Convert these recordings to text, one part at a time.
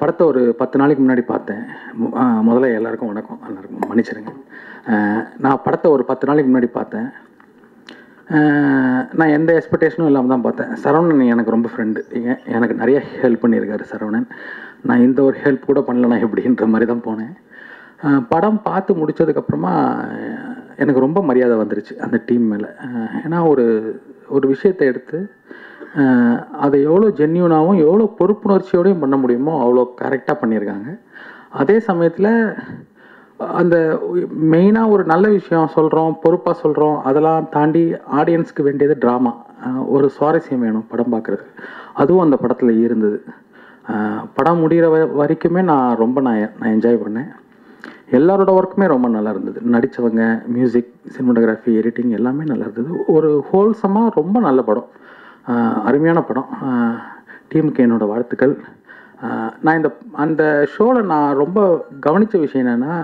படத்தை ஒரு 10 நாளைக்கு முன்னாடி பார்த்தேன். முதல்ல எல்லாருக்கும் வணக்கம், எல்லாருக்கும் மன்னிச்சிடுங்க. நான் படத்தை ஒரு 10 நாளைக்கு முன்னாடி பார்த்தேன். நான் எந்த எக்ஸ்பெக்டேஷனும் இல்லாமல் தான் பார்த்தேன். சரவணன் எனக்கு ரொம்ப ஃப்ரெண்டு, எனக்கு நிறைய ஹெல்ப் பண்ணியிருக்காரு சரவணன். நான் இந்த ஒரு ஹெல்ப் கூட பண்ணலண்ணா எப்படின்ற மாதிரி தான் போனேன். படம் பார்த்து முடித்ததுக்கப்புறமா எனக்கு ரொம்ப மரியாதை வந்துருச்சு அந்த டீம் மேலே. ஏன்னா ஒரு விஷயத்தை எடுத்து அதை எவ்வளோ ஜென்யூனாகவும் எவ்வளோ பொறுப்புணர்ச்சியோடையும் பண்ண முடியுமோ அவ்வளோ கரெக்டாக பண்ணியிருக்காங்க. அதே சமயத்தில் அந்த மெயினாக ஒரு நல்ல விஷயம் சொல்கிறோம், பொறுப்பாக சொல்கிறோம், அதெல்லாம் தாண்டி ஆடியன்ஸ்க்கு வேண்டியது ட்ராமா, ஒரு சுவாரஸ்யம் வேணும் படம் பார்க்குறதுக்கு. அதுவும் அந்த படத்தில் இருந்தது. படம் முடிகிற வரைக்குமே நான் என்ஜாய் பண்ணேன். எல்லாரோட ஒர்க்குமே ரொம்ப நல்லா இருந்தது. நடித்தவங்க, மியூசிக், சினிமாட்டோகிராஃபி, எடிட்டிங் எல்லாமே நல்லா இருந்தது. ஒரு ஹோல்சமாக ரொம்ப நல்ல படம், அருமையான படம். டீமுக்கு என்னோடய வாழ்த்துக்கள். நான் அந்த ஷோவில் நான் ரொம்ப கவனித்த விஷயம் என்னென்னா,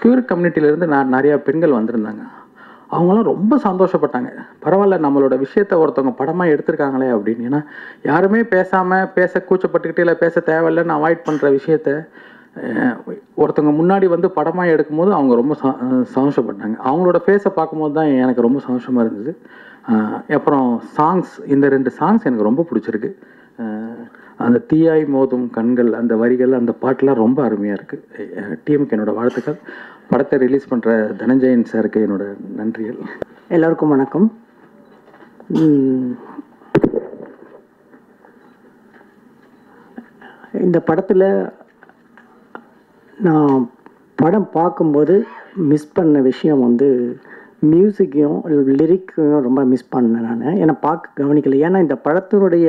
க்யூர் கம்யூனிட்டியிலேருந்து நிறையா பெண்கள் வந்திருந்தாங்க. அவங்களாம் ரொம்ப சந்தோஷப்பட்டாங்க. பரவாயில்ல, நம்மளோட விஷயத்தை ஒருத்தவங்க படமாக எடுத்திருக்காங்களே அப்படின்னு. ஏன்னா யாருமே பேச கூச்சப்பட்டுக்கிட்டே இல்லை, பேச தேவையில்லைன்னு அவாய்ட் பண்ணுற விஷயத்த ஒருத்தவங்க முன்னாடி வந்து படமாக எடுக்கும்போது அவங்க ரொம்ப சந்தோஷப்பட்டாங்க. அவங்களோட ஃபேஸை பார்க்கும்போது தான் எனக்கு ரொம்ப சந்தோஷமாக இருந்தது. அப்புறம் சாங்ஸ், இந்த 2 சாங்ஸ் எனக்கு ரொம்ப பிடிச்சிருக்கு. அந்த தீயாய் மோதும் கண்கள், அந்த வரிகள், அந்த பாட்டெலாம் ரொம்ப அருமையாக இருக்குது. டீமுக்கு என்னோடய வாழ்த்துக்கள். படத்தை ரிலீஸ் பண்ணுற தனஞ்சயன் சாருக்கு என்னோடய நன்றிகள். எல்லோருக்கும் வணக்கம். இந்த படத்தில் நான் படம் பார்க்கும்போது மிஸ் பண்ண விஷயம் வந்து மியூசிக்கையும் லிரிக்கையும் ரொம்ப மிஸ் பண்ணேன் நான். ஏன்னா கவனிக்கலை. ஏன்னா இந்த படத்தினுடைய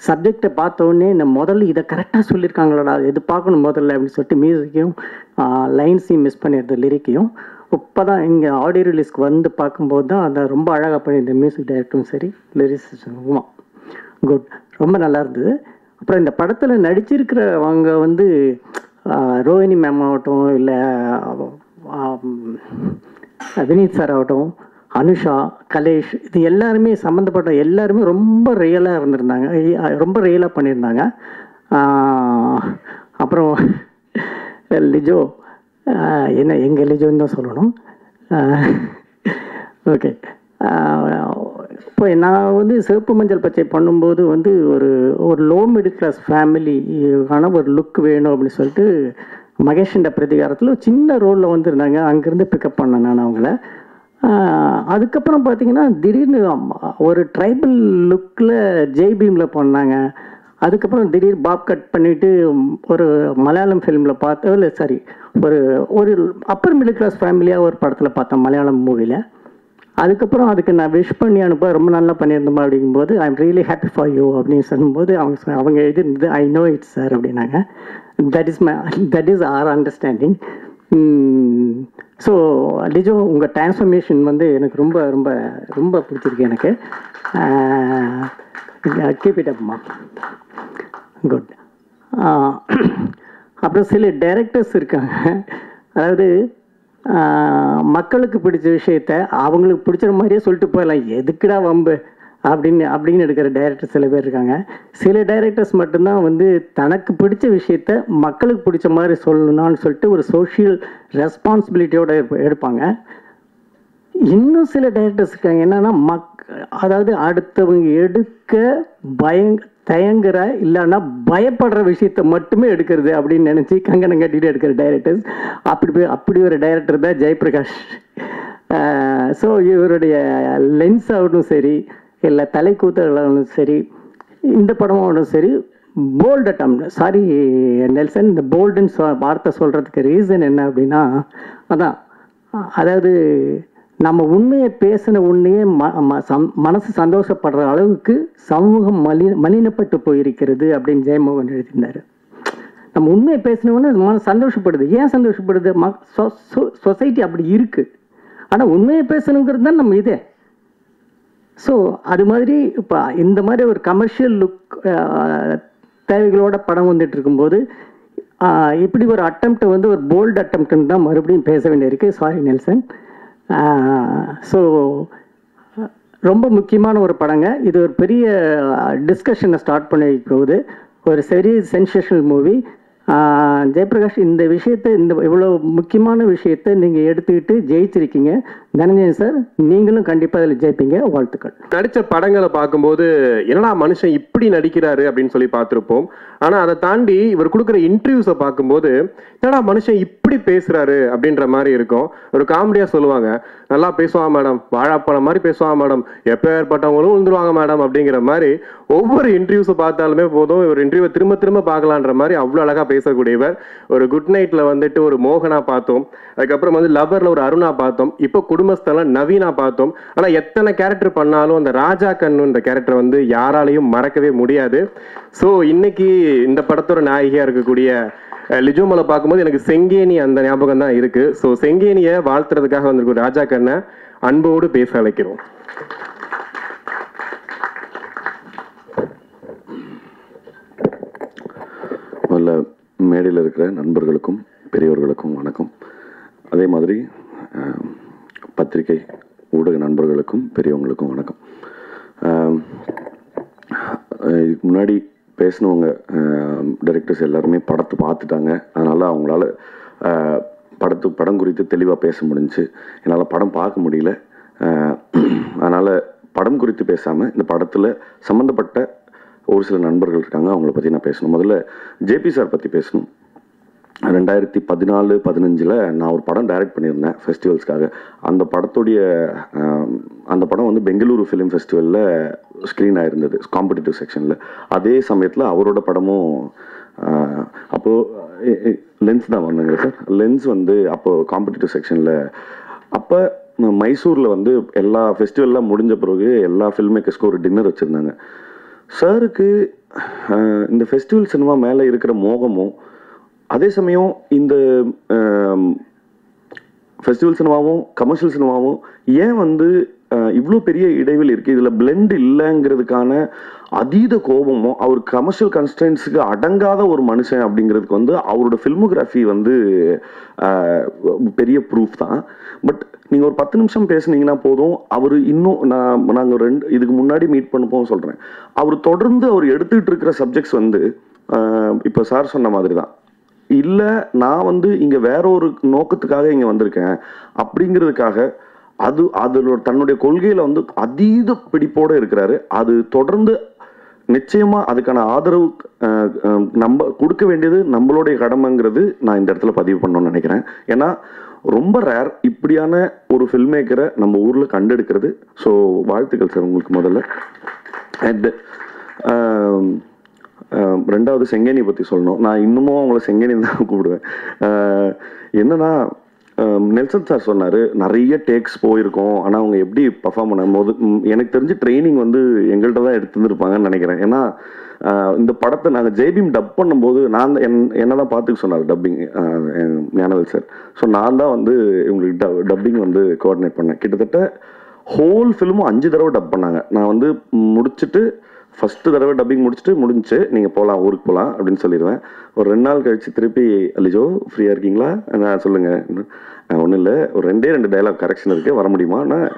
சப்ஜெக்டை பார்த்தோடனே நான் முதல்ல இதை கரெக்டாக சொல்லியிருக்காங்களா, இது பார்க்கணும் முதல்ல அப்படின்னு சொல்லிட்டு மியூசிக்கையும் லைன்ஸையும் மிஸ் பண்ணிடுறது, லிரிக்கையும். இப்போ தான் இங்கே ஆடியோ ரிலீஸ்க்கு வந்து பார்க்கும்போது தான் அதை ரொம்ப அழகாக பண்ணியிருந்த மியூசிக் டைரக்டரும் சரி, லிரிக்ஸும் குட், ரொம்ப நல்லா இருந்தது. அப்புறம் இந்த படத்தில் நடிச்சிருக்கிறவங்க வந்து ரோஹிணி மேம் ஆகட்டும், இல்லை வினீத் சார் ஆகட்டும், அனுஷா, கலேஷ், இது எல்லாருமே சம்மந்தப்பட்ட எல்லாருமே ரொம்ப ரியலாக இருந்திருந்தாங்க, ரொம்ப ரியலாக பண்ணியிருந்தாங்க. அப்புறம் லிஜோ, என்ன எங்கள் லிஜோன்னு தான் சொல்லணும். ஓகே, இப்போ நான் வந்து சிவப்பு மஞ்சள் பச்சை பண்ணும்போது வந்து ஒரு லோ மிடில் கிளாஸ் ஃபேமிலிக்கான ஒரு லுக் வேணும் அப்படின்னு சொல்லிட்டு மகேஷண்ட பிரதிகாரத்தில் ஒரு சின்ன ரோலில் வந்துருந்தாங்க. அங்கேருந்து பிக்கப் பண்ணேன் நான் அவங்கள. அதுக்கப்புறம் பார்த்தீங்கன்னா திடீர்னு ஒரு ட்ரைபல் லுக்கில் ஜெய்பீமில் பண்ணாங்க. அதுக்கப்புறம் திடீர் பாப் கட் பண்ணிவிட்டு ஒரு மலையாளம் ஃபிலிமில் பார்த்தோம், இல்லை சாரி, ஒரு அப்பர் மிடில் கிளாஸ் ஃபேமிலியாக ஒரு படத்தில் பார்த்தேன் மலையாளம் மூவியில். அதுக்கப்புறம் அதுக்கு நான் விஷ் பண்ணி அனுப்ப ரொம்ப நல்லா பண்ணியிருந்தோமா அப்படிங்கும்போது I am really happy for you அப்படின்னு சொல்லும்போது அவங்க எழுதிருந்தது ஐ நோ இட்ஸ் சார் அப்படின்னாங்க. That is our understanding. So Lijo, உங்கள் டிரான்ஸ்ஃபர்மேஷன் வந்து எனக்கு ரொம்ப ரொம்ப ரொம்ப பிடிச்சிருக்கு எனக்கு. கீப் இட் அப்மா, குட். அப்புறம் சில டைரக்டர்ஸ் இருக்காங்க, அதாவது மக்களுக்கு பிடிச்ச விஷயத்த அவங்களுக்கு பிடிச்ச மாதிரியே சொல்லிட்டு போயிடலாம், எதுக்குடா வம்பு அப்படின்னு எடுக்கிற டைரக்டர் சில பேர் இருக்காங்க. சில டைரக்டர்ஸ் மட்டும்தான் வந்து தனக்கு பிடிச்ச விஷயத்த மக்களுக்கு பிடிச்ச மாதிரி சொல்லணும்னு சொல்லிட்டு ஒரு சோஷியல் ரெஸ்பான்சிபிலிட்டியோடு எடுப்பாங்க. இன்னும் சில டைரக்டர்ஸ் இருக்காங்க, என்னன்னா அதாவது அடுத்தவங்க எடுக்க தயங்குற இல்லைன்னா பயப்படுற விஷயத்த மட்டுமே எடுக்கிறது அப்படின்னு நினச்சி கங்கணம் கட்டிட்டு எடுக்கிற டைரக்டர்ஸ். அப்படி ஒரு டைரக்டர் தான் ஜெயபிரகாஷ். ஸோ இவருடைய லென்ஸ் ஆகட்டும் சரி, இல்லை தலை கூத்தலும் சரி, இந்த படமாகட்டும் சரி, போல்ட் அட்டம், சாரி நெல்சன், இந்த போல்டுன்னு வார்த்தை சொல்கிறதுக்கு ரீசன் என்ன அப்படின்னா, அதாவது நம்ம உண்மையை பேசின உண்மையே மனசு சந்தோஷப்படுற அளவுக்கு சமூகம் மலினப்பட்டு போயிருக்கிறது அப்படின்னு ஜெயமோகன் எழுதியிருந்தார். நம்ம உண்மையை பேசினவொன்னே மனசு சந்தோஷப்படுது. ஏன் சந்தோஷப்படுது? சொசைட்டி அப்படி இருக்குது. ஆனால் உண்மையை பேசணுங்கிறது தான் நம்ம இதே. ஸோ அது மாதிரி இப்போ இந்த மாதிரி ஒரு கமர்ஷியல் லுக் தேவைகளோட படம் வந்துட்டு இருக்கும்போது இப்படி ஒரு அட்டம்ப்டை வந்து ஒரு போல்டு அட்டம்ப்ட்னு தான் மறுபடியும் பேச வேண்டியிருக்கு. Sorry Nelson. ஸோ ரொம்ப முக்கியமான ஒரு படங்க இது. ஒரு பெரிய டிஸ்கஷனை ஸ்டார்ட் பண்ணி போகுது. ஒரு சரி சென்சேஷனல் மூவி. ஜெயபிரகாஷ், இந்த விஷயத்தை, இந்த இவ்வளோ முக்கியமான விஷயத்தை நீங்கள் எடுத்துக்கிட்டு ஜெயிச்சிருக்கீங்க. தனஞ்சயன் சார், நீங்களும் கண்டிப்பாக அதில் ஜெயிப்பீங்க. வாழ்த்துக்கள். நடித்த படங்களை பார்க்கும்போது என்னடா மனுஷன் இப்படி நடிக்கிறாரு அப்படின்னு சொல்லி பார்த்துருப்போம். ஆனால் அதை தாண்டி இவர் கொடுக்குற இன்டர்வியூஸை பார்க்கும்போது என்னடா மனுஷன் இப்படி பேசுறாரு அப்படின்ற மாதிரி இருக்கும். ஒரு காமெடியாக சொல்லுவாங்க, நல்லா பேசுவாங்க மேடம், வாழைப்பழம் மாதிரி பேசுவாங்க மேடம், எப்போ ஏற்பட்டவங்களும் விழுந்துருவாங்க மேடம் அப்படிங்கிற மாதிரி ஒவ்வொரு இன்டர்வியூஸை பார்த்தாலுமே போதும் இவர் இன்டர்வியூவை திரும்ப திரும்ப பார்க்கலான்ற மாதிரி அவ்வளோ அழகாக பேசக்கூடியவர். ஒரு குட் நைட்டில் வந்துட்டு ஒரு மோகனா பார்த்தோம், அதுக்கப்புறம் வந்து லவ்வரில் ஒரு அருணா பார்த்தோம், இப்போ குடும்பஸ்தலம் நவீனா பார்த்தோம். ஆனால் எத்தனை கேரக்டர் பண்ணாலும் அந்த ராஜா கண்ணுன்ற கேரக்டர் வந்து யாராலையும் மறக்கவே முடியாது. ஸோ இன்னைக்கு இந்த படத்தோட நாயகியாக இருக்கக்கூடிய லிஜோமலை பார்க்கும்போது எனக்கு செங்கேனி அந்த ஞாபகம் தான் இருக்கு. ஸோ செங்கேனியை வாழ்த்துறதுக்காக வந்திருக்கும் ராஜா கண்ணை அன்போடு பேச அழைக்கிறோம். முதல்ல மேடையில் இருக்கிற நண்பர்களுக்கும் பெரியவர்களுக்கும் வணக்கம். அதே மாதிரி பத்திரிகை ஊடக நண்பர்களுக்கும் பெரியவங்களுக்கும் வணக்கம். இதுக்கு முன்னாடி பேசினவங்க டைரக்டர்ஸ் எல்லாருமே படத்தை பார்த்துட்டாங்க. அதனால் அவங்களால படம் குறித்து தெளிவாக பேச முடிஞ்சுச்சு. என்னால் படம் பார்க்க முடியல. அதனால் படம் குறித்து பேசாமல் இந்த படத்தில் சம்மந்தப்பட்ட ஒரு சில நண்பர்கள் இருக்காங்க, அவங்கள பற்றி நான் பேசணும். முதல்ல ஜேபி சார் பற்றி பேசணும். 2014-15 நான் ஒரு படம் டைரக்ட் பண்ணியிருந்தேன் ஃபெஸ்டிவல்ஸ்க்காக. அந்த படம் வந்து பெங்களூரு ஃபிலிம் ஃபெஸ்டிவலில் ஸ்க்ரீன் ஆகிருந்தது காம்படிட்டிவ் செக்ஷனில். அதே சமயத்தில் அவரோட படமும் அப்போது லென்ஸ் தான் வந்தாங்க சார். லென்ஸ் வந்து அப்போது காம்படிட்டிவ் செக்ஷனில். அப்போ மைசூரில் வந்து எல்லா ஃபெஸ்டிவல்லாம் முடிஞ்ச பிறகு எல்லா ஃபில்ம் மேக்கர்ஸ்க்கும் ஒரு டின்னர் வச்சுருந்தாங்க. சாருக்கு இந்த ஃபெஸ்டிவல் சினிமா மேலே இருக்கிற மோகமும், அதே சமயம் இந்த ஃபெஸ்டிவல் சினிமாவும் கமர்ஷியல் சினிமாவும் ஏன் வந்து இவ்வளோ பெரிய இடைவெளி இருக்குது, இதில் பிளெண்ட் இல்லைங்கிறதுக்கான அதீத கோபமும், அவர் கமர்ஷியல் கன்ஸ்டன்ஸுக்கு அடங்காத ஒரு மனுஷன் அப்படிங்கிறதுக்கு வந்து அவரோட ஃபில்மோகிராஃபி வந்து பெரிய ப்ரூஃப் தான். பட் நீங்கள் ஒரு 10 நிமிஷம் பேசுனீங்கன்னா போதும், அவர் இன்னும் நாங்கள் இதுக்கு முன்னாடி மீட் பண்ணப்போம் சொல்கிறேன், அவர் தொடர்ந்து அவர் எடுத்துக்கிட்டு இருக்கிற சப்ஜெக்ட்ஸ் வந்து இப்போ சார் சொன்ன மாதிரி தான். இல்லை நான் வந்து இங்கே வேற ஒரு நோக்கத்துக்காக இங்கே வந்திருக்கேன் அப்படிங்கிறதுக்காக அதோட தன்னுடைய கொள்கையில் வந்து அதீத பிடிப்போடு இருக்கிறாரு. அது தொடர்ந்து நிச்சயமாக அதுக்கான ஆதரவு நம்ம கொடுக்க வேண்டியது நம்மளுடைய கடமைங்கிறது நான் இந்த இடத்துல பதிவு பண்ணணும்னு நினைக்கிறேன். ஏன்னா ரொம்ப ரேர் இப்படியான ஒரு ஃபில்ம் மேக்கரை நம்ம ஊரில் கண்டெடுக்கிறது. ஸோ வாழ்த்துக்கள் சார் உங்களுக்கு முதல்ல. அண்ட் ரெண்டாவது செங்கேனி பற்றி சொல்லணும். நான் இன்னமும் அவங்கள செங்கேனி தான் கூப்பிடுவேன். என்னன்னா நெல்சன் சார் சொன்னார் நிறைய டேக்ஸ் போயிருக்கோம், ஆனால் அவங்க எப்படி பர்ஃபார்ம் பண்ணும்போது எனக்கு தெரிஞ்சு ட்ரைனிங் வந்து எங்கள்கிட்ட தான் எடுத்துருந்துருப்பாங்கன்னு நினைக்கிறேன். ஏன்னா இந்த படத்தை நாங்கள் ஜெய்பீம் டப் பண்ணும்போது நான் என்ன தான் பார்த்துக்க சொன்னார் டப்பிங் ஞானவேல் சார். ஸோ நான் தான் வந்து இவங்களுக்கு டப்பிங் வந்து கோஆர்டினேட் பண்ணேன். கிட்டத்தட்ட ஹோல் ஃபில்மும் 5 தடவை டப் பண்ணாங்க. நான் வந்து முடிச்சுட்டு ஃபஸ்ட்டு தடவை டப்பிங் முடிஞ்சிச்சு, நீங்கள் போகலாம், ஊருக்கு போகலாம் அப்படின்னு சொல்லிடுவேன். ஒரு 2 நாள் கழித்து திருப்பி அலிஜோ ஃப்ரீயாக இருக்கீங்களா, நான் சொல்லுங்கள், ஒன்றும் இல்லை, ஒரு 2 டைலாக் கரெக்ஷன் இருக்குது, வர முடியுமா? நான்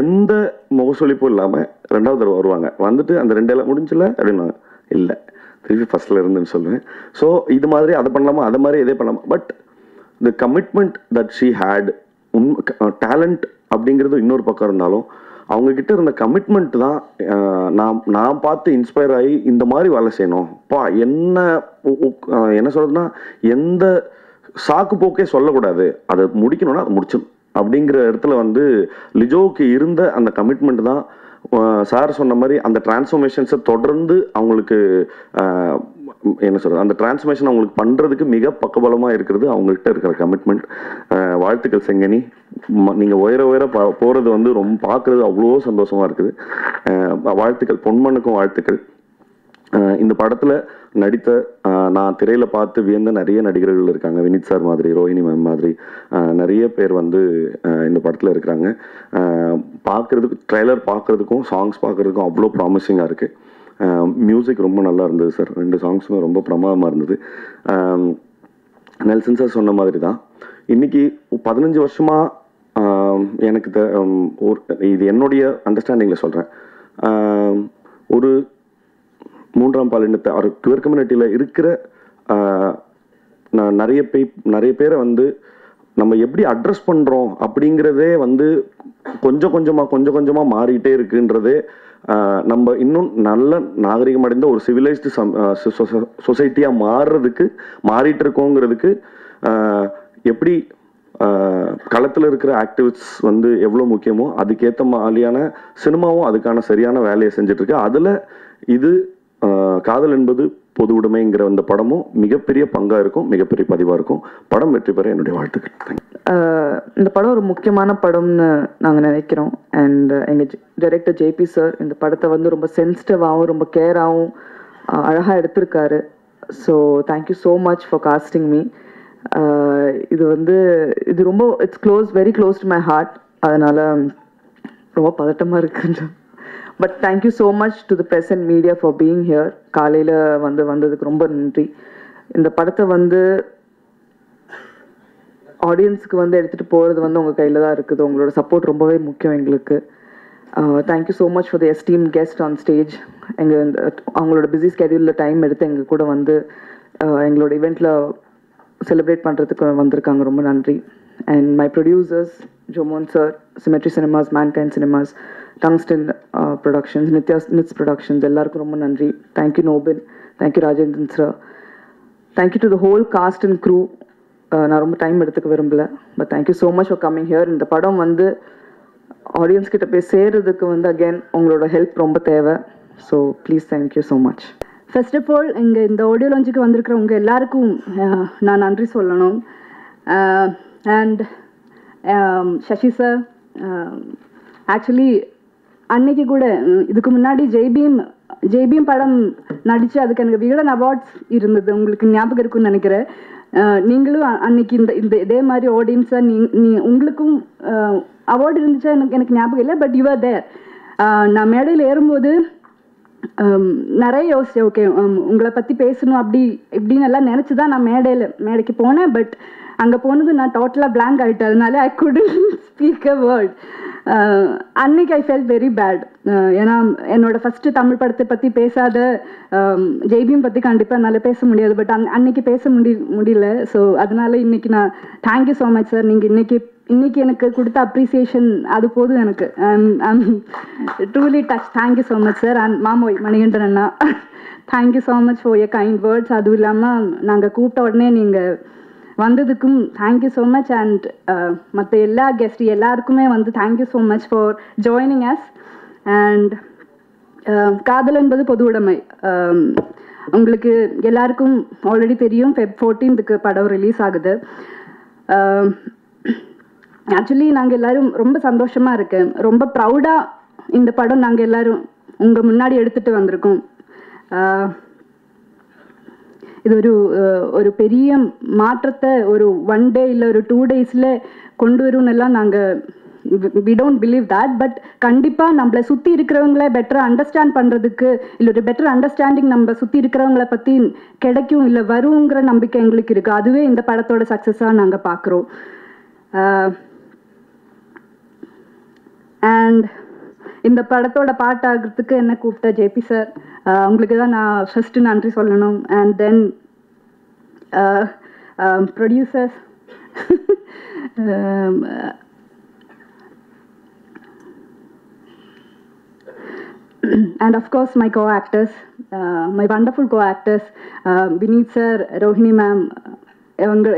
எந்த முகசொலிப்பும் இல்லாமல் 2வது தடவை வருவாங்க. வந்துட்டு அந்த 2 டைலாக் முடிஞ்சில்ல அப்படின்வாங்க, இல்லை திருப்பி ஃபஸ்ட்டில் இருந்துன்னு சொல்லுவேன். ஸோ இது மாதிரி அதை பண்ணலாமா, அதை மாதிரி இதே பண்ணலாமா. But the commitment that she had, talent அப்படிங்கிறது இன்னொரு பக்கம் இருந்தாலும் அவங்கக்கிட்ட இருந்த கமிட்மெண்ட் தான் நான் பார்த்து இன்ஸ்பயர் ஆகி இந்த மாதிரி வேலை செய்யணும். என்ன சொல்றதுன்னா, எந்த சாக்கு போக்கே சொல்லக்கூடாது, அதை முடிக்கணும்னா அதை முடிச்சிடும் அப்படிங்கிற இடத்துல வந்து லிஜோவுக்கு இருந்த அந்த கமிட்மெண்ட் தான் சார் சொன்ன மாதிரி அந்த டிரான்ஸ்ஃபர்மேஷன்ஸை தொடர்ந்து அவங்களுக்கு என்ன சொல்கிறது, அந்த டிரான்ஸ்ஃபர்மேஷன் அவங்களுக்கு பண்ணுறதுக்கு மிக பக்கபலமாக இருக்கிறது அவங்கள்ட்ட இருக்கிற கமிட்மெண்ட். வாழ்த்துக்கள் செங்கனி, நீங்கள் உயர போகிறது வந்து ரொம்ப பார்க்குறது அவ்வளோ சந்தோஷமாக இருக்குது. வாழ்த்துக்கள், பொன்மனுக்கும் வாழ்த்துக்கள். இந்த படத்தில் நடித்த நான் திரையில் பார்த்து வியந்த நிறைய நடிகர்கள் இருக்காங்க. வினித் சார் மாதிரி, ரோஹிணி மேம் மாதிரி நிறைய பேர் வந்து இந்த படத்தில் இருக்கிறாங்க. பார்க்குறதுக்கு ட்ரெய்லர் பார்க்குறதுக்கும் சாங்ஸ் பார்க்குறதுக்கும் அவ்வளோ ப்ராமிசிங்காக இருக்குது. மியூசிக் ரொம்ப நல்லா இருந்தது சார், 2 சாங்ஸுமே ரொம்ப பிரமாதமாக இருந்தது. நெல்சன் சார் சொன்ன மாதிரி தான் இன்றைக்கி 15 வருஷமாக எனக்கு இது என்னுடைய அண்டர்ஸ்டாண்டிங்கில் சொல்கிறேன், ஒரு மூன்றாம் பாலினத்தை குயர் கம்யூனிட்டியில் இருக்கிற நிறைய பேரை வந்து நம்ம எப்படி அட்ரஸ் பண்ணுறோம் அப்படிங்கிறதே வந்து கொஞ்சம் கொஞ்சமாக மாறிட்டே இருக்குன்றதே நம்ம இன்னும் நல்ல நாகரிகம் அடைந்த ஒரு சிவிலைஸ்டு சொசைட்டியாக மாறிட்டு இருக்கோங்கிறதுக்கு எப்படி களத்தில் இருக்கிற ஆக்டிவிஸ்ட் வந்து எவ்வளோ முக்கியமோ அதுக்கேற்ற மாதிரியான சினிமாவும் அதுக்கான சரியான வேலையை செஞ்சிட்ருக்கு. அதில் இது காதல் என்பது பொது உடைமைங்கிற அந்த படமும் மிகப்பெரிய பங்காக இருக்கும், மிகப்பெரிய பதிவாக இருக்கும். படம் வெற்றி பெற என்னுடைய வாழ்த்துக்கள். இந்த படம் ஒரு முக்கியமான படம்னு நாங்கள் நினைக்கிறோம். அண்ட் எங்கள் டைரக்டர் ஜேபி சார் இந்த படத்தை வந்து ரொம்ப சென்சிட்டிவாகவும் ரொம்ப கேராகவும் அழகாக எடுத்திருக்காரு. So thank you so much for casting me. இது ரொம்ப very close to my heart. அதனால் ரொம்ப பதட்டமாக இருக்குன்ற. But thank you so much to the press and media for being here. காலையில் வந்ததுக்கு ரொம்ப நன்றி. இந்த படத்தை வந்து ஆடியன்ஸுக்கு வந்து எடுத்துகிட்டு போகிறது வந்து உங்கள் கையில் தான் இருக்குது. உங்களோட சப்போர்ட் ரொம்பவே முக்கியம் எங்களுக்கு. Thank you so much for the esteem guest on stage. அவங்களோட பிஸி ஸ்கெடியூலில் டைம் எடுத்து எங்கள் கூட வந்து எங்களோட இவெண்ட்டில் செலிப்ரேட் பண்ணுறதுக்கு வந்திருக்காங்க. ரொம்ப நன்றி. And my producers Jomon sir, symmetry cinemas, mankind cinemas, tungsten productions, Niths productions எல்லாருக்கும் ரொம்ப நன்றி. Thank you Nobin, thank you Rajendran sir, thank you to the whole cast and crew. நான் ரொம்ப டைம் எடுத்துக்க விரும்பல, but thank you so much for coming here. இந்த படம் வந்து ஆடியன்ஸ் கிட்ட போய் சேர்றதுக்கு வந்து அகெயின் உங்களோட ஹெல்ப் ரொம்ப தேவை. So please thank you so much. First of all இங்கே இந்த ஆடியோ லான்ச்சுக்கு வந்திருக்கிறவங்க எல்லாருக்கும் நான் நன்றி சொல்லணும். அண்ட் சசி சார், ஆக்சுவலி அன்னைக்கு கூட இதுக்கு முன்னாடி ஜெய்பீம் படம் நடித்து அதுக்கு எனக்கு விகடன் அவார்ட்ஸ் இருந்தது, உங்களுக்கு ஞாபகம் இருக்குன்னு நினைக்கிறேன். நீங்களும் அன்னைக்கு இந்த இதே மாதிரி ஆடியன்ஸாக உங்களுக்கும் அவார்டு இருந்துச்சா எனக்கு ஞாபகம் இல்லை, பட் யூ ஆர் தேர். நான் மேடையில் ஏறும்போது நிறைய யோசிச்சேன். ஓகே, உங்களை பற்றி பேசணும் இப்படின்னு எல்லாம் நினச்சி தான் நான் மேடைக்கு போனேன். பட் அங்கே போனது நான் டோட்டலாக பிளாங்க் ஆகிட்டேன். அதனால ஐ குடன்ட் ஸ்பீக் அ வேர்ட். அன்னைக்கு ஐ ஃபெல்ட் வெரி பேட். ஏன்னா என்னோட ஃபஸ்ட்டு தமிழ் படத்தை பற்றி பேசாத ஜெய்பீம் பற்றி கண்டிப்பாக என்னால் பேச முடியாது. பட் அன்னைக்கு பேச முடியல. ஸோ அதனால இன்னைக்கு நான் தேங்க்யூ ஸோ மச் சார். நீங்கள் இன்னைக்கு எனக்கு கொடுத்த அப்ரிசியேஷன் அது போதும் எனக்கு. I'm truly touch. Thank you so much sir. And Mamoy Manikandan அண்ணா, thank you so much for your kind words. அதுவும் இல்லாமல் நாங்கள் கூப்பிட்ட உடனே நீங்கள் வந்ததுக்கும் தேங்க்யூ ஸோ மச். அண்ட் மற்ற எல்லா கெஸ்ட் எல்லாருக்குமே வந்து thank you so much for joining us. And காதல் என்பது பொது உடைமை. உங்களுக்கு எல்லாருக்கும் ஆல்ரெடி தெரியும், Feb 14th படம் ரிலீஸ் ஆகுது. ஆக்சுவலி நாங்கள் எல்லோரும் ரொம்ப சந்தோஷமாக இருக்கேன், ரொம்ப ப்ரௌடாக இந்த படம் நாங்கள் எல்லோரும் உங்கள் முன்னாடி எடுத்துகிட்டு வந்திருக்கோம். இது ஒரு பெரிய மாற்றத்தை ஒரு 1 day இல்லை ஒரு 2 days கொண்டு வரும்னெல்லாம் நாங்கள் we don't believe that. But கண்டிப்பாக நம்மளை சுற்றி இருக்கிறவங்கள பெட்டராக அண்டர்ஸ்டாண்ட் பண்ணுறதுக்கு இல்லை ஒரு பெட்டர் அண்டர்ஸ்டாண்டிங் நம்ம சுற்றி இருக்கிறவங்கள பற்றி கிடைக்கும் இல்லை வருங்கிற நம்பிக்கை எங்களுக்கு இருக்குது. அதுவே இந்த படத்தோட சக்ஸஸாக நாங்கள் பார்க்குறோம். அண்ட் இந்த படத்தோட பாட்டாகிறதுக்கு என்ன கூப்பிட்ட ஜேபி சார், உங்களுக்கு தான் நான் ஃபஸ்ட்டு நன்றி சொல்லணும். And then producers, and of course my co-actors, my wonderful co-actors, Vineet sir, Rohini ma'am.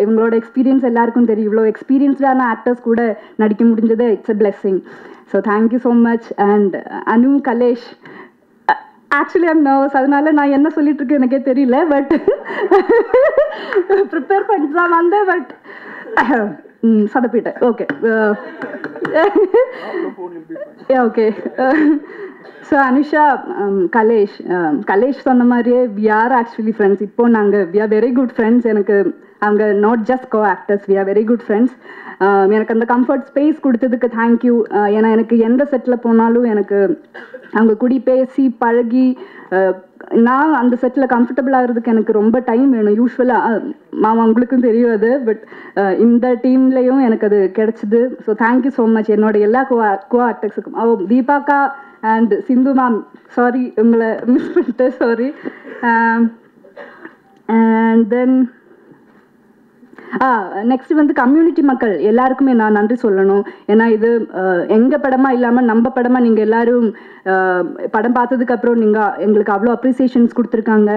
இவங்களோட எக்ஸ்பீரியன்ஸ் எல்லாருக்கும் தெரியும். இவ்வளோ எக்ஸ்பீரியன்ஸ்டான ஆக்டர்ஸ் கூட நடிக்க முடிஞ்சது it's a blessing. So thank you so much. And Anu, Kalesh, actually I'm nervous, அதனால நான் என்ன சொல்லிட்டு இருக்கேன் எனக்கே தெரியல. பட் ப்ரிப்பேர் பண்ணிட்டு தான் வந்தேன். பட் சொதப்பிட்டேன். Okay okay. So Anusha, Kalesh சொன்ன மாதிரியே வி ஆர் ஆக்சுவலி ஃப்ரெண்ட்ஸ். இப்போ நாங்கள் we are very good friends. எனக்கு அவங்க not just co actors, we are very good friends. எனக்கு அந்த கம்ஃபர்ட் ஸ்பேஸ் கொடுத்ததுக்கு தேங்க்யூ. ஏன்னா எனக்கு எந்த செட்டில் போனாலும் எனக்கு அவங்க கூடி பேசி பழகி நான் அந்த செட்டில் கம்ஃபர்டபுள் ஆகிறதுக்கு எனக்கு ரொம்ப டைம் வேணும். யூஸ்வலாக மாமா உங்களுக்கும் தெரியும் அது. பட் இந்த டீம்லேயும் எனக்கு அது கிடச்சிது. ஸோ தேங்க்யூ ஸோ மச் என்னோட எல்லா கோ ஆக்டர்ஸுக்கும். தீபாக்கா அண்ட் சிந்து மேம் சாரி உங்களை மிஸ் பண்ணிட்டேன் சாரி. அண்ட் தென் நெக்ஸ்ட் வந்து கம்யூனிட்டி மக்கள் எல்லாருக்குமே நான் நன்றி சொல்லணும். ஏன்னா இது எங்கள் படமாக இல்லாமல் நம்ம படமாக நீங்கள் எல்லாரும் படம் பார்த்ததுக்கப்புறம் நீங்கள் எங்களுக்கு அவ்வளோ அப்ரிசியேஷன்ஸ் கொடுத்துருக்காங்க.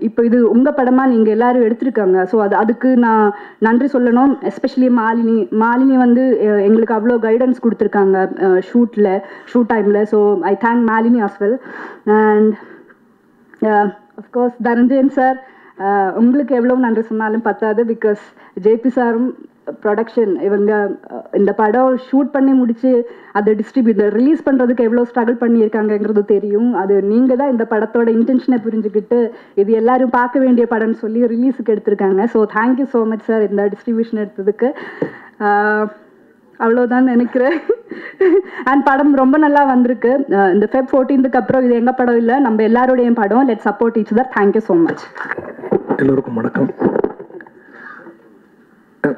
இப்போ இது உங்கள் படமாக நீங்கள் எல்லாரும் எடுத்திருக்காங்க. ஸோ அதுக்கு நான் நன்றி சொல்லணும். எஸ்பெஷலி மாலினி வந்து எங்களுக்கு அவ்வளோ கைடன்ஸ் கொடுத்துருக்காங்க ஷூட் டைமில். So I thank Malini as well. And of course Dhananjayan sir, உங்களுக்கு எவ்வளோ நன்றி சொன்னாலும் பத்தாது. பிகாஸ் ஜேபி சாரும் ப்ரொடக்ஷன் இவங்க இந்த படம் ஷூட் பண்ணி முடிச்சு அதை ரிலீஸ் பண்ணுறதுக்கு எவ்வளோ ஸ்ட்ரகிள் பண்ணியிருக்காங்கங்கிறது தெரியும். அது நீங்கள் தான் இந்த படத்தோட இன்டென்ஷனை புரிஞ்சுக்கிட்டு இது எல்லாரும் பார்க்க வேண்டிய படம்னு சொல்லி ரிலீஸுக்கு எடுத்திருக்காங்க. So thank you so much sir இந்த டிஸ்ட்ரிபியூஷன் எடுத்ததுக்கு. அவ்வளோதான் நினைக்கிறேன். அண்ட் படம் ரொம்ப நல்லா வந்திருக்கு. இந்த Feb 14th அப்புறம் இது எங்கள் படம் இல்லை, நம்ம எல்லாருடைய படம். Let support each other. Thank you so much. எல்லோருக்கும் வணக்கம்.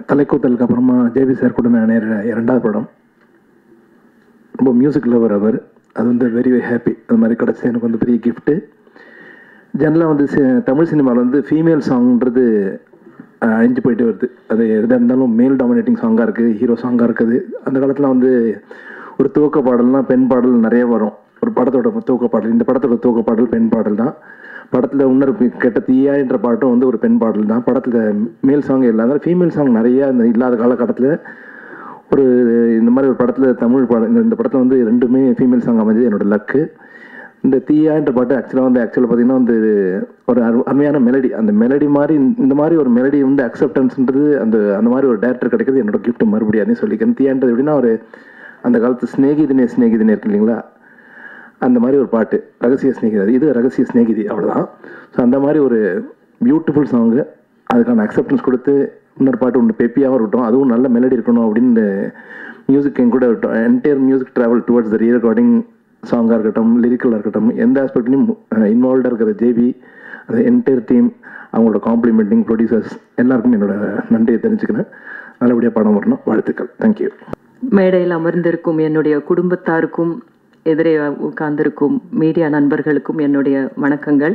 தலைக்கூத்தலுக்கு அப்புறமா ஜேபி சார் கூட நான் இணையிற 2வது படம். ரொம்ப மியூசிக் லவர் அவர். அது வந்து வெரி வெரி ஹாப்பி. அது மாதிரி கிடச்சி எனக்கு வந்து பெரிய கிஃப்ட்டு. ஜெனரலாக வந்து தமிழ் சினிமாவில் வந்து ஃபீமேல் சாங்ன்றது அழிஞ்சு போயிட்டு வருது. அது எதாக இருந்தாலும் மேல் டாமினேட்டிங் சாங்காக இருக்குது, ஹீரோ சாங்காக இருக்குது. அந்த காலத்தில் வந்து ஒரு துவக்க பாடல்னால் பெண் பாடல் நிறைய வரும். ஒரு படத்தோட துவக்க பாடல், இந்த படத்தோட துவக்க பாடல் பெண் பாடல் தான். படத்தில் உணர்வு கெட்ட தீயான்ற பாட்டும் வந்து ஒரு பெண் பாடல் தான். படத்தில் மேல் சாங் இல்லாத ஃபீமேல் சாங் நிறையா இந்த இல்லாத காலகட்டத்தில் ஒரு இந்த மாதிரி ஒரு படத்தில் தமிழ் பாடம் இந்த படத்தில் வந்து 2மே ஃபீமேல் சாங் அமைஞ்சது என்னோடய லக்கு. இந்த தீயான்ற பாட்டு ஆக்சுவலாக பார்த்திங்கன்னா வந்து ஒரு அருமையான மெலடி. அந்த மெலடி மாதிரி இந்த மாதிரி ஒரு மெலடி வந்து அக்செப்டன்ஸ்ன்றது அந்த மாதிரி ஒரு டேரக்டர் கிடைக்கிறது என்னோட கிஃப்ட். மறுபடியும் அதையும் சொல்லிக்கிறேன். தீயான்றது எப்படின்னா ஒரு அந்த காலத்து ஸ்நேகிதினே இருக்கு இல்லைங்களா, அந்த மாதிரி ஒரு பாட்டு. ரகசிய ஸ்நேகிதி, இது ரகசிய ஸ்நேகிதி, அவ்வளோதான். ஸோ அந்த மாதிரி ஒரு பியூட்டிஃபுல் சாங்கு. அதுக்கான அக்செப்டன்ஸ் கொடுத்து இன்னொரு பாட்டு ஒன்று பெப்பியாகவும் இருக்கட்டும், அதுவும் நல்ல மெலடி இருக்கணும் அப்படின்னு மியூசிக் என் கூட இருக்கட்டும். Entire music travel towards the re recording சாங்காக இருக்கட்டும், லிரிக்கலாக இருக்கட்டும், எந்த ஆஸ்பெக்ட்லையும் இன்வால்வ்டாக இருக்கிற ஜேபி, அந்த என்டையர் டீம், அவங்களோட காம்ப்ளிமெண்டிங் ப்ரொடியூசர்ஸ் எல்லாருக்கும் என்னோட நன்றியை தெரிஞ்சுக்கிறேன். நல்லபடியாக படம் வரணும். வாழ்த்துக்கள். தேங்க்யூ. மேடையில் அமர்ந்திருக்கும் என்னுடைய குடும்பத்தாருக்கும் எதிரே உட்கார்ந்திருக்கும் மீடியா நண்பர்களுக்கும் என்னுடைய வணக்கங்கள்.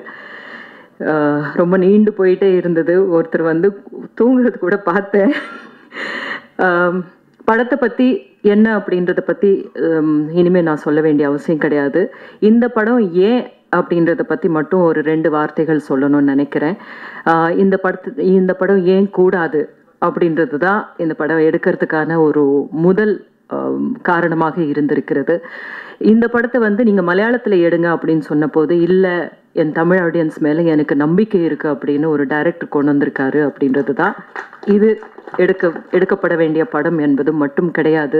ரொம்ப நீண்டு போயிட்டே இருந்தது. ஒருத்தர் வந்து தூங்குறது கூட பார்த்தேன். படத்தை பற்றி என்ன அப்படின்றத பற்றி இனிமேல் நான் சொல்ல வேண்டிய அவசியம் கிடையாது. இந்த படம் ஏன் அப்படின்றத பற்றி மட்டும் ஒரு 2 வார்த்தைகள் சொல்லணும்னு நினைக்கிறேன். இந்த படம் ஏன் கூடாது அப்படின்றது தான் இந்த படம் எடுக்கிறதுக்கான ஒரு முதல் காரணமாக இருந்திருக்கிறது. இந்த படத்தை வந்து நீங்கள் மலையாளத்தில் எடுங்க அப்படின்னு சொன்ன போது, இல்லை என் தமிழ் ஆடியன்ஸ் மேலே எனக்கு நம்பிக்கை இருக்குது அப்படின்னு ஒரு டைரக்டர் கொண்டு வந்திருக்காரு அப்படின்றது தான் இது எடுக்கப்பட வேண்டிய படம் என்பது மட்டும் கிடையாது.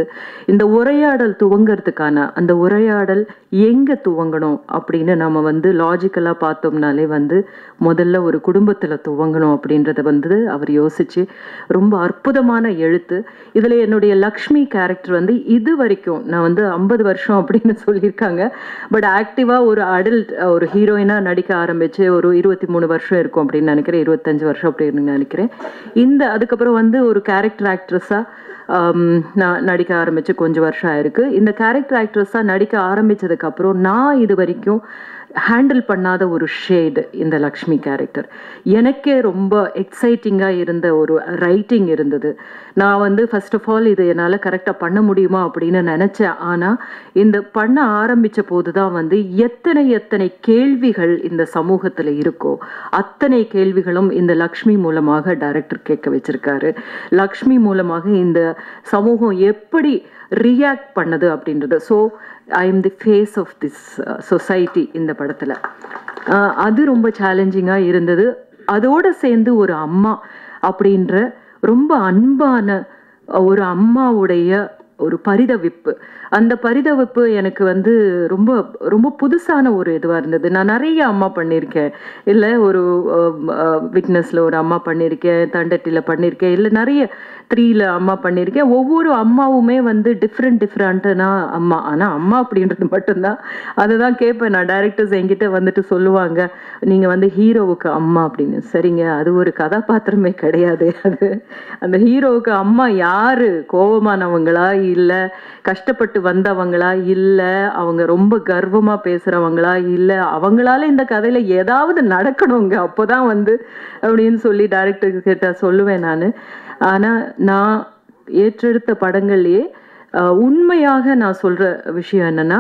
இந்த உரையாடல் துவங்கிறதுக்கான அந்த உரையாடல் எங்கே துவங்கணும் அப்படின்னு நம்ம வந்து லாஜிக்கலாக பார்த்தோம்னாலே வந்து முதல்ல ஒரு குடும்பத்தில் துவங்கணும் அப்படின்றத வந்து அவர் யோசிச்சு ரொம்ப அற்புதமான எழுத்து. இதில் என்னுடைய லக்ஷ்மி கேரக்டர் வந்து இது வரைக்கும் நான் வந்து 50 வருஷம் அப்படின்னு சொல்லியிருக்காங்க. பட் ஆக்டிவாக ஒரு அடல்ட் ஒரு ஹீரோயினாக நடிக்க ஆரம்பிச்சு ஒரு 23 வருஷம் இருக்கும் அப்படின்னு நினைக்கிறேன், 25 வருஷம் அப்படின்னு நினைக்கிறேன். அதுக்கப்புறம் வந்து ஒரு கேரக்டர் ஆக்ட்ரஸாக நான் நடிக்க ஆரம்பித்து கொஞ்சம் வருஷம் ஆயிருக்கு. இந்த கேரக்டர் ஆக்ட்ரஸாக நடிக்க ஆரம்பித்ததுக்கப்புறம் நான் இது வரைக்கும் ஹேண்டில் பண்ணாத ஒரு ஷேடு இந்த லக்ஷ்மி கேரக்டர். எனக்கே ரொம்ப எக்ஸைட்டிங்காக இருந்த ஒரு ரைட்டிங் இருந்தது. நான் வந்து ஃபர்ஸ்ட் ஆஃப் ஆல் இது என்னால் கரெக்டாக பண்ண முடியுமா அப்படின்னு நினச்சேன். ஆனால் இந்த பண்ண ஆரம்பித்த போது தான் வந்து எத்தனை கேள்விகள் இந்த சமூகத்தில் இருக்கோ அத்தனை கேள்விகளும் இந்த லக்ஷ்மி மூலமாக டைரக்டர் கேட்க வச்சிருக்காரு. லக்ஷ்மி மூலமாக இந்த சமூகம் எப்படி ரியாக்ட் பண்ணது அப்படின்றது. So I am the face of this society இந்த படத்தில். அது ரொம்ப சேலஞ்சிங்காக இருந்தது. அதோடு சேர்ந்து ஒரு அம்மா அப்படின்ற ரொம்ப அன்பான ஒரு அம்மாவுடைய ஒரு பரிதவிப்பு, அந்த பரிதவிப்பு எனக்கு வந்து ரொம்ப ரொம்ப புதுசான ஒரு இதுவாக இருந்தது. நான் நிறைய அம்மா பண்ணியிருக்கேன், இல்லை ஒரு விட்னஸில் ஒரு அம்மா பண்ணியிருக்கேன், தண்டட்டியில் பண்ணியிருக்கேன், இல்லை நிறைய 3ல அம்மா பண்ணியிருக்கேன். ஒவ்வொரு அம்மாவுமே வந்து டிஃப்ரெண்ட்டான அம்மா. ஆனால் அம்மா அப்படின்றது மட்டும்தான் அதுதான் கேட்பேன் நான். டைரக்டர்ஸ் என்கிட்ட வந்துட்டு சொல்லுவாங்க, நீங்கள் வந்து ஹீரோவுக்கு அம்மா அப்படின்னு. சரிங்க, அது ஒரு கதாபாத்திரமே கிடையாது. அது அந்த ஹீரோவுக்கு அம்மா யாரு? கோபமானவங்களா, இல்லை கஷ்டப்பட்டு பாட்டு வந்தவங்களா இல்லை அவங்க ரொம்ப கர்வமாக பேசுகிறவங்களா இல்லை அவங்களால இந்த கதையில் ஏதாவது நடக்கணுங்க அப்போதான் வந்து அப்படின்னு சொல்லி டைரக்டர் கிட்ட சொல்லுவேன் நான். ஆனால் நான் ஏற்றெடுத்த படங்கள்லேயே உண்மையாக நான் சொல்கிற விஷயம் என்னென்னா,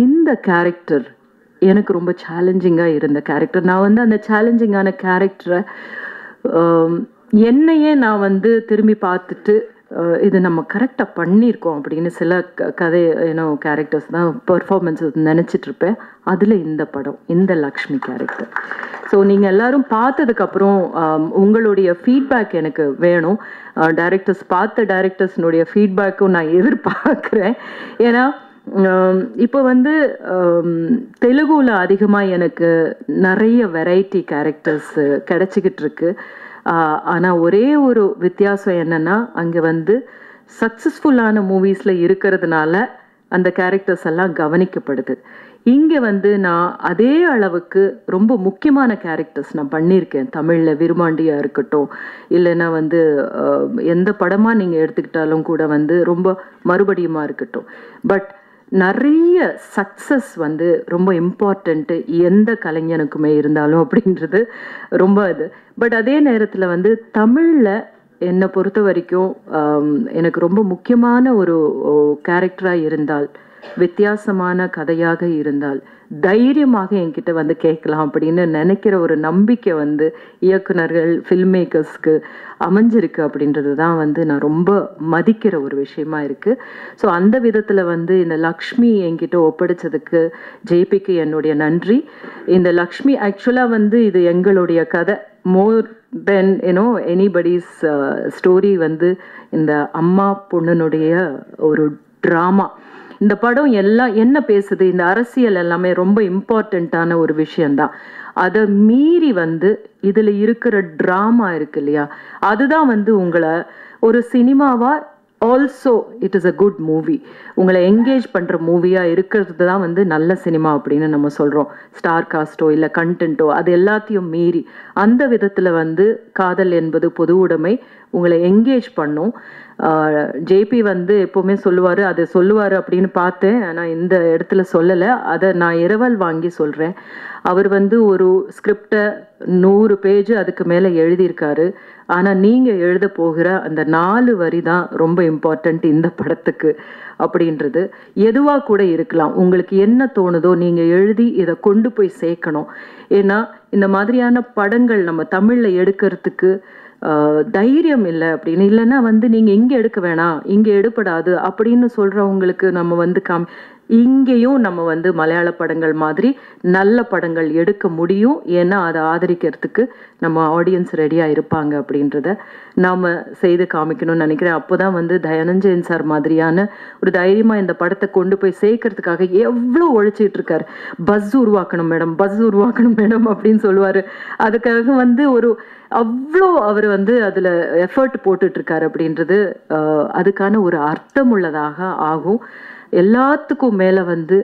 இந்த கேரக்டர் எனக்கு ரொம்ப சேலஞ்சிங்காக இருந்த கேரக்டர். நான் வந்து அந்த சேலஞ்சிங்கான கேரக்டரை என்னையே நான் வந்து திரும்பி பார்த்துட்டு இது நம்ம கரெக்டாக பண்ணியிருக்கோம் அப்படின்னு சில கதை கேரக்டர்ஸ் தான் பெர்ஃபார்மன்ஸ் நினச்சிட்ருப்பேன். அதில் இந்த படம், இந்த லக்ஷ்மி கேரக்டர். ஸோ நீங்கள் எல்லோரும் பார்த்ததுக்கப்புறம் உங்களுடைய ஃபீட்பேக் எனக்கு வேணும். பார்த்த டைரக்டர்ஸ்னுடைய ஃபீட்பேக்கும் நான் எதிர்பார்க்குறேன். ஏன்னா இப்போ வந்து தெலுங்குல அதிகமாக எனக்கு நிறைய வெரைட்டி கேரக்டர்ஸ் கிடைச்சிக்கிட்டு இருக்கு. ஆனால் ஒரே ஒரு வித்தியாசம் என்னென்னா, அங்கே வந்து சக்ஸஸ்ஃபுல்லான மூவிஸில் இருக்கிறதுனால அந்த கேரக்டர்ஸ் எல்லாம் கவனிக்கப்படுது. இங்கே வந்து நான் அதே அளவுக்கு ரொம்ப முக்கியமான கேரக்டர்ஸ் நான் பண்ணியிருக்கேன். தமிழில் விருமாண்டியாக இருக்கட்டும், இல்லைன்னா வந்து எந்த படமாக நீங்கள் எடுத்துக்கிட்டாலும் கூட வந்து ரொம்ப மறுபடியுமா இருக்கட்டும். பட் நிறைய சக்ஸஸ் வந்து ரொம்ப இம்பார்ட்டண்ட்டு எந்த கலைஞனுக்குமே இருந்தாலும் அப்படின்றது ரொம்ப இது. பட் அதே நேரத்தில் வந்து தமிழில் என்னை பொறுத்த வரைக்கும் எனக்கு ரொம்ப முக்கியமான ஒரு கேரக்டராக இருந்தால், வித்தியாசமான கதையாக இருந்தால், தைரியமாக என்கிட்ட வந்து கேட்கலாம் அப்படின்னு நினைக்கிற ஒரு நம்பிக்கை வந்து இயக்குனர்கள், ஃபில்ம் மேக்கர்ஸ்க்கு அமைஞ்சிருக்கு அப்படின்றது தான் வந்து நான் ரொம்ப மதிக்கிற ஒரு விஷயமா இருக்குது. ஸோ அந்த விதத்தில் வந்து இந்த லக்ஷ்மி என்கிட்ட ஒப்படைச்சதுக்கு ஜேபிக்கு என்னுடைய நன்றி. இந்த லக்ஷ்மி ஆக்சுவலாக வந்து இது எங்களுடைய கதை, மோர் தென் எனிபடிஸ் ஸ்டோரி. வந்து இந்த அம்மா பொண்ணுனுடைய ஒரு ட்ராமா. இந்த படம் எல்லாம் என்ன பேசுது, இந்த அரசியல் எல்லாமே ரொம்ப இம்பார்ட்டண்ட்டான ஒரு விஷயந்தான். அதை மீறி வந்து இதில் இருக்கிற ட்ராமா இருக்கு இல்லையா, அதுதான் வந்து உங்களை ஒரு சினிமாவாக also it is a good movie, உங்களை என்கேஜ் பண்ணுற மூவியாக இருக்கிறது தான் வந்து நல்ல சினிமா அப்படின்னு நம்ம சொல்கிறோம். ஸ்டார் காஸ்ட்டோ இல்லை கண்டென்ட்டோ அது எல்லாத்தையும் மீறி அந்த விதத்தில் வந்து காதல் என்பது பொது உடைமை, உங்களை என்கேஜ் பண்ணும். ஜேபி வந்து எப்போவுமே சொல்லுவார், அதை சொல்லுவார் அப்படின்னு பார்த்தேன், ஆனால் இந்த இடத்துல சொல்லலை. அதை நான் இரவல் வாங்கி சொல்கிறேன். அவர் வந்து ஒரு ஸ்கிரிப்டை 100 பேஜ் அதுக்கு மேலே எழுதியிருக்காரு. ஆனால் நீங்கள் எழுத போகிற அந்த 4 வரி தான் ரொம்ப இம்பார்ட்டண்ட் இந்த படத்துக்கு அப்படின்றது. எதுவாக கூட இருக்கலாம், உங்களுக்கு என்ன தோணுதோ நீங்கள் எழுதி இதை கொண்டு போய் சேர்க்கணும். ஏன்னா இந்த மாதிரியான படங்கள் நம்ம தமிழில் எடுக்கிறதுக்கு தைரியம் இல்லை அப்படின்னு, இல்லைன்னா வந்து நீங்கள் இங்கே எடுக்க வேணாம், இங்கே எடுப்படாது அப்படின்னு சொல்கிறவங்களுக்கு நம்ம வந்து இங்கேயும் நம்ம வந்து மலையாள படங்கள் மாதிரி நல்ல படங்கள் எடுக்க முடியும். ஏன்னா அதை ஆதரிக்கிறதுக்கு நம்ம ஆடியன்ஸ் ரெடியாக இருப்பாங்க அப்படின்றத நாம் செய்து காமிக்கணும்னு நினைக்கிறேன். அப்போ தான் வந்து தயானஞ்சயன் சார் மாதிரியான ஒரு தைரியமாக இந்த படத்தை கொண்டு போய் சேர்க்கறதுக்காக எவ்வளோ உழைச்சிட்டு இருக்காரு. பஸ் உருவாக்கணும் மேடம், பஸ் உருவாக்கணும் மேடம் அப்படின்னு சொல்லுவார். அதுக்காக வந்து ஒரு அவ்வளோ அவர் வந்து அதில் எஃபர்ட் போட்டுட்ருக்காரு அப்படின்றது அதுக்கான ஒரு அர்த்தமுள்ளதாக ஆகும். எல்லாத்துக்கும் மேலே வந்து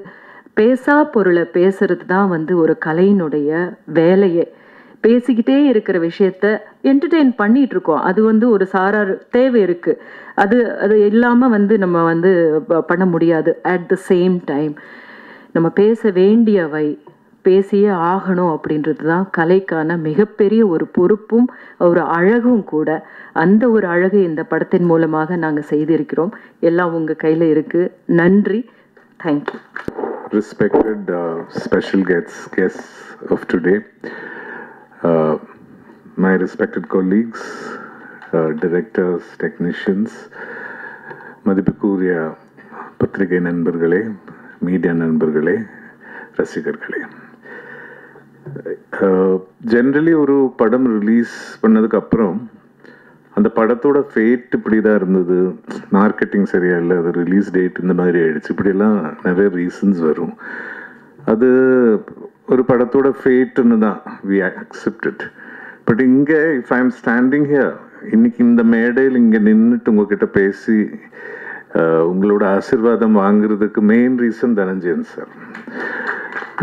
பேசா பொருளை பேசுறது தான் வந்து ஒரு கலையினுடைய வேலையே. பேசிக்கிட்டே இருக்கிற விஷயத்த என்டர்டெயின் பண்ணிட்டு இருக்கோம், அது வந்து ஒரு சாரார் தேவை இருக்கு. அது இல்லாமல் வந்து நம்ம வந்து பண்ண முடியாது. அட் த சேம் டைம் நம்ம பேச வேண்டியவை பேசியே ஆகணும் அப்படின்றது தான் கலைக்கான மிகப்பெரிய ஒரு பொறுப்பும் ஒரு அழகும் கூட. அந்த ஒரு அழகு இந்த படத்தின் மூலமாக நாங்கள் செய்திருக்கிறோம். எல்லாம் உங்கள் கையில் இருக்குது. நன்றி. Thank you. Respected special guests of today, my respected colleagues, directors, technicians, மதிப்புக்குரிய பத்திரிகை நண்பர்களே, மீடியா நண்பர்களே, ரசிகர்களே, ஜென்ரலி ஒரு படம் ரிலீஸ் பண்ணதுக்கு அப்புறம் அந்த படத்தோட ஃபேட் இப்படி தான் இருந்தது, மார்க்கெட்டிங் சரியா இல்லை, அது ரிலீஸ் டேட் இந்த மாதிரி ஆயிடுச்சு, இப்படியெல்லாம் நிறைய ரீசன்ஸ் வரும். அது ஒரு படத்தோட ஃபேட்டுன்னு தான் வி அக்செப்ட் இட். பட் இங்கே if I am standing here, இன்னைக்கு இந்த மேடையில் இங்கே நின்றுட்டு உங்ககிட்ட பேசி உங்களோட ஆசீர்வாதம் வாங்குறதுக்கு main reason Dhananjayan sir.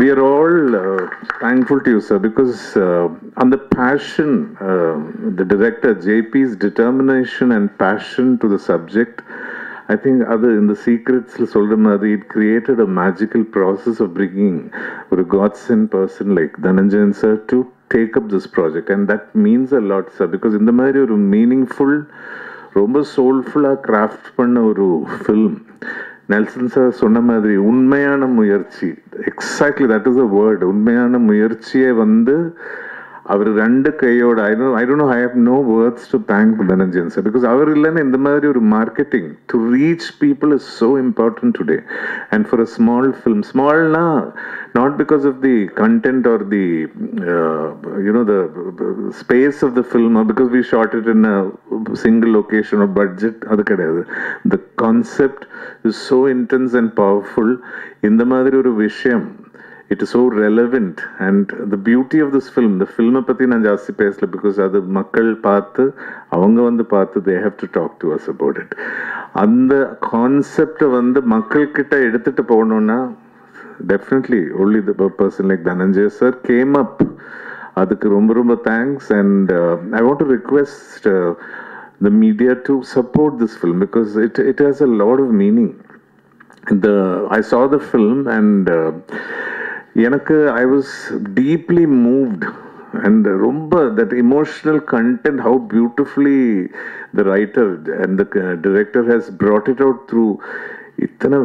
We are all thankful to you, sir, because on the passion, the director JP's determination and passion to the subject, I think other in the secrets it created a magical process of bringing a godsend person like Dhananjayan sir to take up this project, and that means a lot, sir, because in the மாதிரி ஒரு meaningful ரொம்ப சோல்ஃபுல்லாக craft பண்ண ஒரு film. Nelson sir சொன்ன மாதிரி உண்மையான முயற்சி, exactly that is a word, உண்மையான முயற்சியை வந்து அவர் ரெண்டு கையோட I don't know I have no words to thank Dhananjayan sir, because அவர் இல்லைன்னா இந்த மாதிரி ஒரு marketing to reach people is so important today. And for a small film, ஸ்மால்னா not because of the content or the the space of the film, or because we shot it in a single location or budget, adu kediyadu. The concept is so intense and powerful. இந்த மாதிரி ஒரு விஷயம், it is so relevant, and the beauty of this film, the film பத்தி நான் ஜாஸ்தி பேசல because அது மக்கள் பார்த்து அவங்க வந்து பார்த்து they have to talk to us about it. அந்த கான்செப்ட் வந்து மக்கள் கிட்ட எடுத்துட்டு போகணும்னா definitely only the person like Dhananjay sir came up. Adukku romba thanks, and I want to request the media to support this film because it has a lot of meaning. I saw the film and I was deeply moved, and romba that emotional content, how beautifully the writer and the director has brought it out through இத்தனை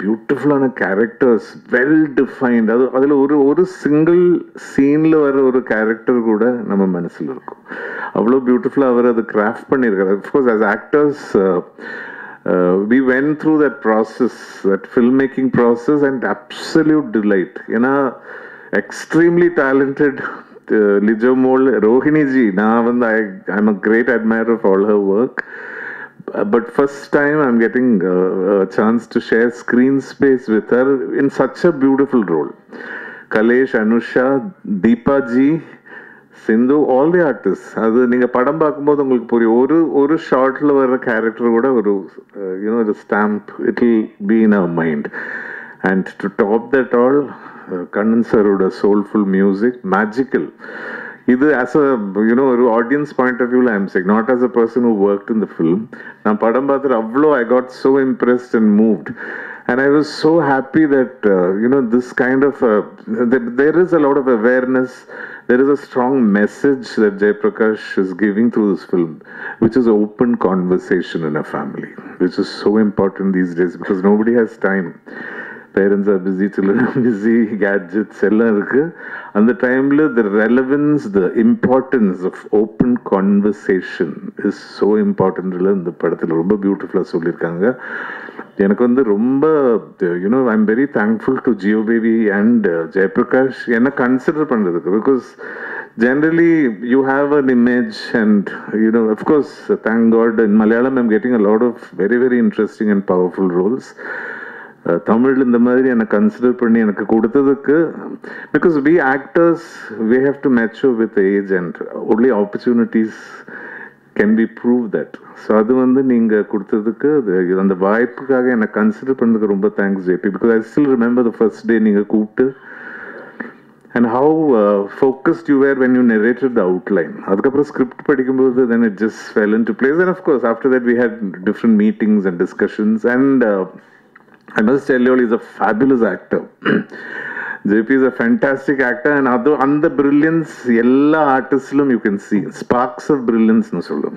பியூட்டிஃபுல்லான characters, well defined. அதில் ஒரு single சீனில் வர ஒரு character கூட நம்ம மனசில் இருக்கும். அவ்வளோ பியூட்டிஃபுல்லாக அவர் அதை கிராஃப்ட் பண்ணியிருக்காரு. Of course as actors we went through that process, that filmmaking process, and absolute delight. ஏன்னா extremely talented Lijomol Rohini G, நான் வந்து I'm a great admirer of all her work. But first time I'm getting a chance to share screen space with her in such a beautiful role. Kalesh, Anusha, Deepa ji, Sindhu, all the artists. அது நீங்க படம் பார்க்கும்போது உங்களுக்கு புரியும், ஒரு ஷார்ட்ல வர character கூட ஒரு the stamp, it will be in our mind. And to top that all, Kannan saroda soulful music, magical. இது as a ஒரு audience point of view I am saying, not as a person who worked in the film. நான் படம் பார்த்துட்டு அவ்வளோ I got so impressed and moved, and I was so happy that this kind of there is a lot of awareness, there is a strong message that Jayaprakash is giving through this film, which is open conversation in a family, which is so important these days because nobody has time. Parents are busy, children are busy, gadgets எல்லாம் இருக்கு. அந்த டைம்ல the relevance, the importance of open conversation is so important. இந்த படத்துல ரொம்ப பியூட்டிஃபுல்லா சொல்லியிருக்காங்க. எனக்கு வந்து ரொம்ப I'm very thankful to Geo Baby and Jayaprakash என்ன கன்சிடர் பண்றதுக்கு, because generally you have an image, and of course thank God in Malayalam I'm getting a lot of very very interesting and powerful roles. Tamil இந்த மாதிரி என்னை consider பண்ணி எனக்கு கொடுத்ததுக்கு, because we actors we have to mature with age and only opportunities can be proved that. So அது வந்து நீங்கள் கொடுத்ததுக்கு, அந்த வாய்ப்புக்காக என்னை கன்சிடர் பண்ணதுக்கு ரொம்ப thanks JP, because I still remember the first day நீங்கள் கூப்பிட்டு and how focused you were when you narrated the outline. அதுக்கப்புறம் ஸ்கிரிப்ட் படிக்கும்போது then it just fell into place, and of course after that we had different meetings and discussions, and I must tell you all, he's a fabulous actor. JP is a fantastic actor, and on the brilliance, எல்லா ஆர்டிஸ்ட்லும் you can see sparks of brilliance nu sollu.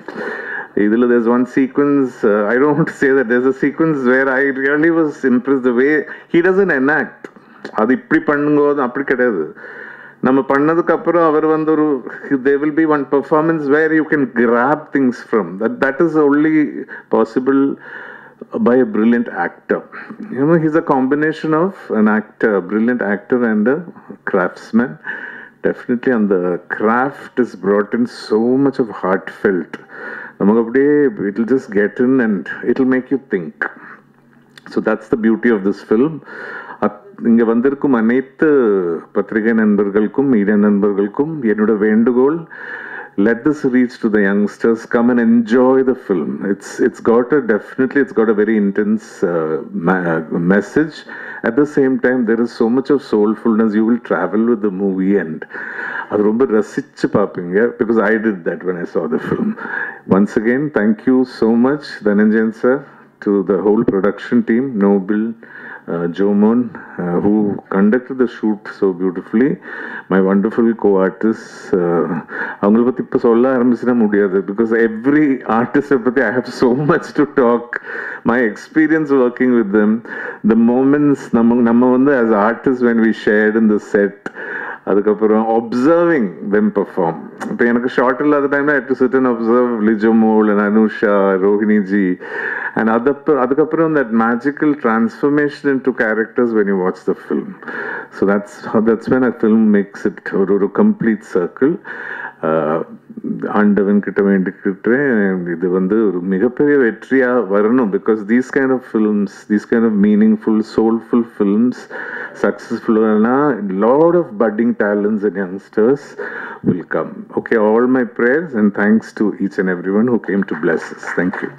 Idhula there's one sequence, I don't want to say that, there's a sequence where I really was impressed the way he doesn't enact. அது இப்படி பண்ணுங்க அப்படி கிடையாது. நம்ம பண்ணதுக்கு அப்புறம் அவர் வந்து ஒரு there will be one performance where you can grab things from. That is only possible by a brilliant actor. He's a combination of an actor, a brilliant actor, and a craftsman. Definitely, and the craft is brought in so much of heartfelt. It'll just get in and it'll make you think. So that's the beauty of this film. இங்க வந்திருக்கும் அனைத்து பத்திரிகை நண்பர்களுக்கும் media நண்பர்களுக்கும் என்னோட வேண்டுகோள், let this reach to the youngsters, come and enjoy the film. It's got a very intense message. At the same time there is so much of soulfulness. You will travel with the movie and adu romba rasichu paapinga, because I did that when I saw the film. Once again, thank you so much Dhananjayan sir, to the whole production team, Noble, Jomon, who conducted the shoot so beautifully, my wonderful co-artists. அவங்கள பற்றி இப்போ சொல்ல ஆரம்பிச்சுனா முடியாது, because every artist பற்றி I have so much to talk. My experience working with them, the moments நம்ம வந்து as artists when we shared in the set, அதுக்கப்புறம் observing them perform. இப்போ எனக்கு ஷார்ட் இல்லாத டைம்ல I had to sit and observe Lijomol and Anusha, Rohini ji, and அதுக்கப்புறம் that magical transformation into characters when you watch the film. So that's when a film makes it ஒரு complete circle. ஆண்டவன் கிட்ட வேண்டிக்கிட்டேன் இது வந்து ஒரு மிகப்பெரிய வெற்றியா வரணும், because these kind of films, these kind of meaningful, soulful films, successful, lot of budding talents and youngsters will come. Okay, all my prayers and thanks to each and everyone who came to bless us. Thank you.